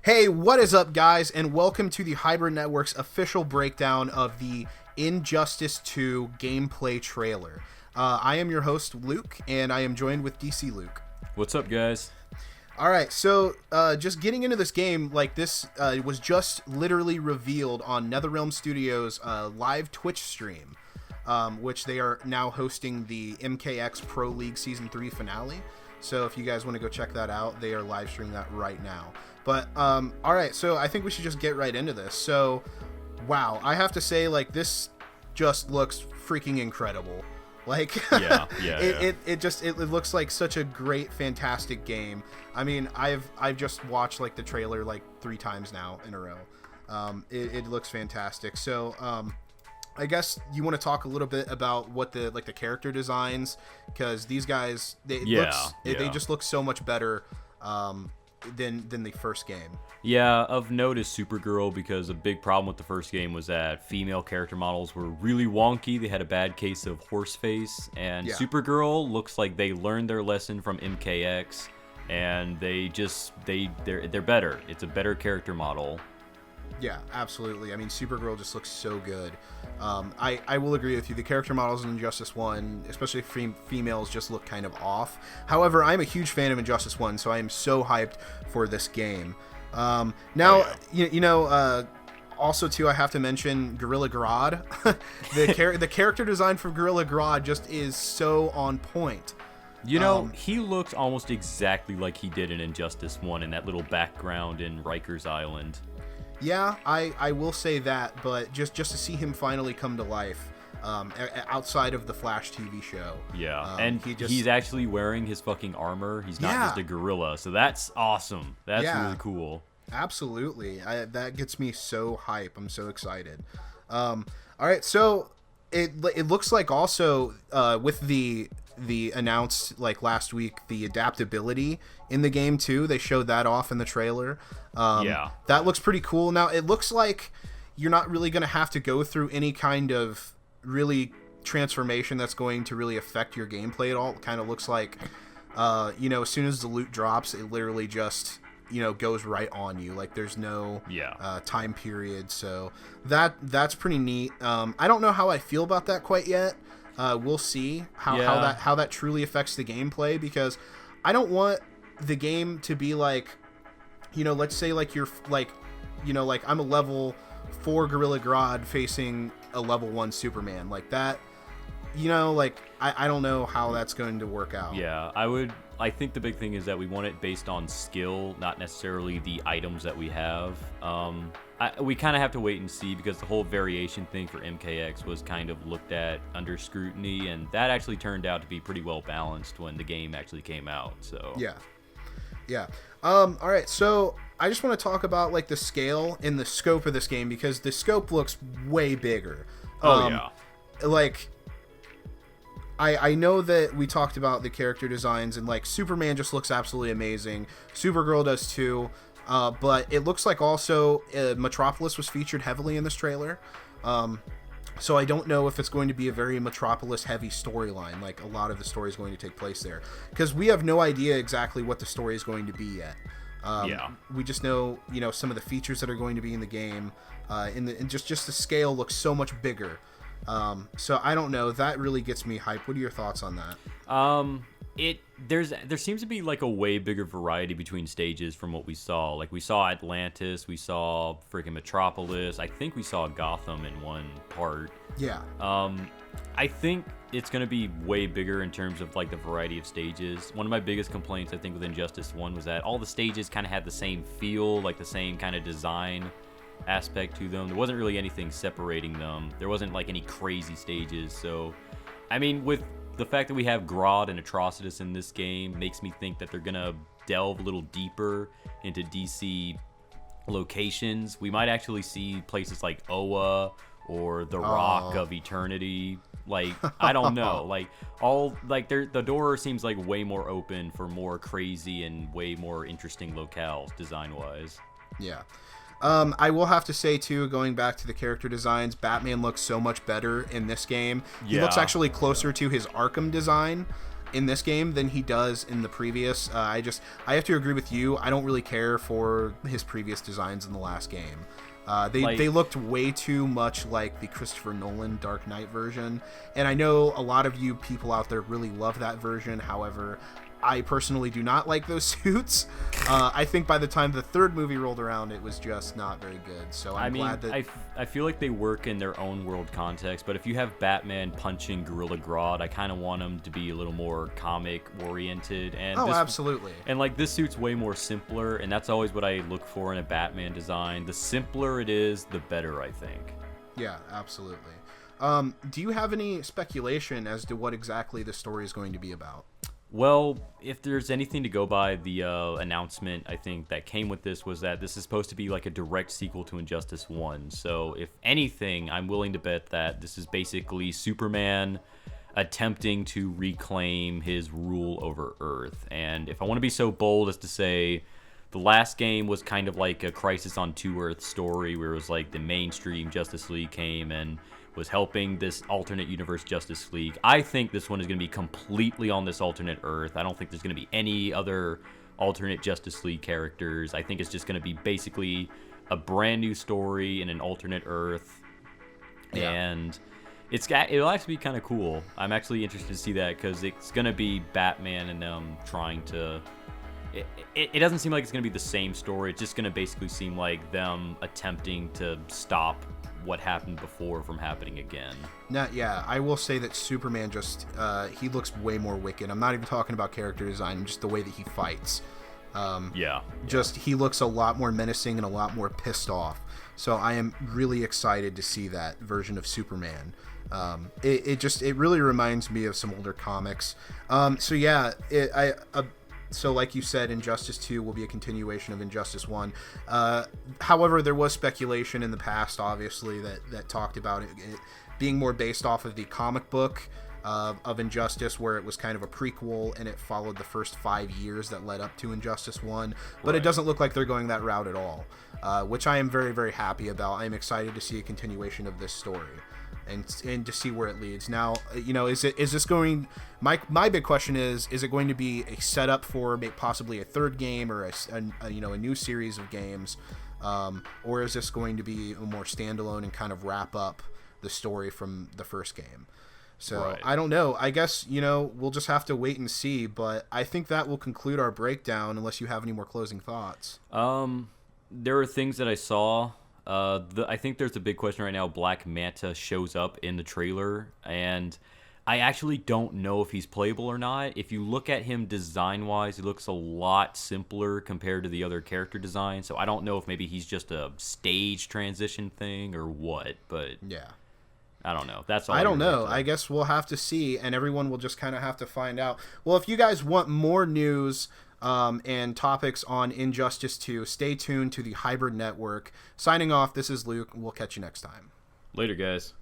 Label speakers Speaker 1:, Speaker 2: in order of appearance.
Speaker 1: Hey, what is up, guys, and welcome to the Hybrid Network's official breakdown of the Injustice 2 gameplay trailer. I am your host, Luke, and I am joined with DC Luke.
Speaker 2: What's up, guys?
Speaker 1: All right, so just getting into this game, this was just literally revealed on NetherRealm Studios' live Twitch stream, which they are now hosting the MKX Pro League Season 3 finale. So if you guys want to go check that out, they are live streaming that right now. But, all right, so I think we should just get right into this. So, wow, I have to say, this just looks freaking incredible. It looks like such a great, fantastic game. I mean, I've just watched, the trailer, 3 times now in a row. It looks fantastic. So, I guess you want to talk a little bit about what the character designs, because these guys, they just look so much better, than the first game.
Speaker 2: Yeah, of note is Supergirl, because a big problem with the first game was that female character models were really wonky. They had a bad case of horse face, and Supergirl looks like they learned their lesson from MKX, and they're better. It's a better character model.
Speaker 1: Yeah, absolutely. I mean, Supergirl just looks so good. I will agree with you. The character models in Injustice 1, especially females, just look kind of off. However, I'm a huge fan of Injustice 1, so I am so hyped for this game. Also, too, I have to mention Gorilla Grodd. The character design for Gorilla Grodd just is so on point.
Speaker 2: He looks almost exactly like he did in Injustice 1 in that little background in Rikers Island.
Speaker 1: Yeah, I will say that, but just to see him finally come to life, outside of the Flash TV show.
Speaker 2: Yeah, and he's actually wearing his fucking armor. He's not just a gorilla, so that's awesome. That's really cool.
Speaker 1: Absolutely. That gets me so hype. I'm so excited. All right, so it looks like also with the announced last week, the adaptability in the game too. They showed that off in the trailer. That looks pretty cool. Now it looks like you're not really going to have to go through any kind of really transformation that's going to really affect your gameplay at all. It kind of looks like as soon as the loot drops, it literally just goes right on you. There's no time period. So that's pretty neat. I don't know how I feel about that quite yet. We'll see how that truly affects the gameplay, because I don't want the game to be let's say you're I'm a level 4 Gorilla Grodd facing a level 1 Superman that. I don't know how that's going to work out.
Speaker 2: Yeah, I think the big thing is that we want it based on skill, not necessarily the items that we have. We kind of have to wait and see, because the whole variation thing for MKX was kind of looked at under scrutiny, and that actually turned out to be pretty well balanced when the game actually came out. So
Speaker 1: yeah. All right, so I just want to talk about the scale and the scope of this game, because the scope looks way bigger. I know that we talked about the character designs, and Superman just looks absolutely amazing. Supergirl does too. But it looks like also Metropolis was featured heavily in this trailer. So I don't know if it's going to be a very Metropolis heavy storyline. A lot of the story is going to take place there, because we have no idea exactly what the story is going to be yet. We just know, some of the features that are going to be in the game, and just the scale looks so much bigger. So I don't know. That really gets me hyped. What are your thoughts on that?
Speaker 2: There seems to be a way bigger variety between stages from what we saw. We saw Atlantis, we saw freaking Metropolis. I think we saw Gotham in one part.
Speaker 1: Yeah.
Speaker 2: I think it's going to be way bigger in terms of the variety of stages. One of my biggest complaints, I think, with Injustice 1 was that all the stages kind of had the same feel, the same kind of design aspect to them. There wasn't really anything separating them. There wasn't any crazy stages. So, I mean, with the fact that we have Grodd and Atrocitus in this game makes me think that they're gonna delve a little deeper into DC locations. We might actually see places like Oa or the Rock of Eternity. I don't know. The door seems way more open for more crazy and way more interesting locales design-wise.
Speaker 1: Yeah. I will have to say, too, going back to the character designs, Batman looks so much better in this game. He looks actually closer to his Arkham design, in this game than he does in the previous. I have to agree with you. I don't really care for his previous designs in the last game. They looked way too much like the Christopher Nolan Dark Knight version, and I know a lot of you people out there really love that version. However, I personally do not like those suits. I think by the time the third movie rolled around, it was just not very good. So I'm glad that...
Speaker 2: I feel like they work in their own world context, but if you have Batman punching Gorilla Grodd, I kind of want him to be a little more comic-oriented. And
Speaker 1: absolutely.
Speaker 2: And, like, this suit's way more simpler, and that's always what I look for in a Batman design. The simpler it is, the better, I think.
Speaker 1: Yeah, absolutely. Do you have any speculation as to what exactly the story is going to be about?
Speaker 2: Well, if there's anything to go by, the announcement, I think, that came with this was that this is supposed to be like a direct sequel to Injustice 1. So, if anything, I'm willing to bet that this is basically Superman attempting to reclaim his rule over Earth. And if I want to be so bold as to say, the last game was kind of like a Crisis on Two Earths story, where it was like the mainstream Justice League came and was helping this alternate universe Justice League. I think this one is going to be completely on this alternate Earth. I don't think there's going to be any other alternate Justice League characters. I think it's just going to be basically a brand new story in an alternate Earth. Yeah. And it'll actually be kind of cool. I'm actually interested to see that, because it's going to be Batman and them trying to... It doesn't seem like it's going to be the same story. It's just going to basically seem like them attempting to stop what happened before from happening again.
Speaker 1: I will say that Superman just he looks way more wicked. I'm not even talking about character design, just the way that he fights. He looks a lot more menacing and a lot more pissed off. So I am really excited to see that version of Superman. It really reminds me of some older comics. So like you said, Injustice 2 will be a continuation of Injustice 1. However, there was speculation in the past, obviously, that talked about it being more based off of the comic book of Injustice, where it was kind of a prequel and it followed the first 5 years that led up to Injustice 1. But Right. It doesn't look like they're going that route at all, which I am very, very happy about. I'm excited to see a continuation of this story. And to see where it leads. Now, is this going? My big question is it going to be a setup for possibly a third game or a new series of games, or is this going to be a more standalone and kind of wrap up the story from the first game? So right. I don't know. I guess we'll just have to wait and see. But I think that will conclude our breakdown, unless you have any more closing thoughts.
Speaker 2: There are things that I saw. I think there's a big question right now. Black Manta shows up in the trailer, and I actually don't know if he's playable or not. If you look at him design-wise, he looks a lot simpler compared to the other character designs, so I don't know if maybe he's just a stage transition thing or what, but
Speaker 1: yeah,
Speaker 2: I don't know. That's all
Speaker 1: I don't know. I guess we'll have to see, and everyone will just kind of have to find out. Well, if you guys want more news and topics on Injustice 2, stay tuned to the Hybrid Network. Signing off, this is Luke. We'll catch you next time.
Speaker 2: Later, guys.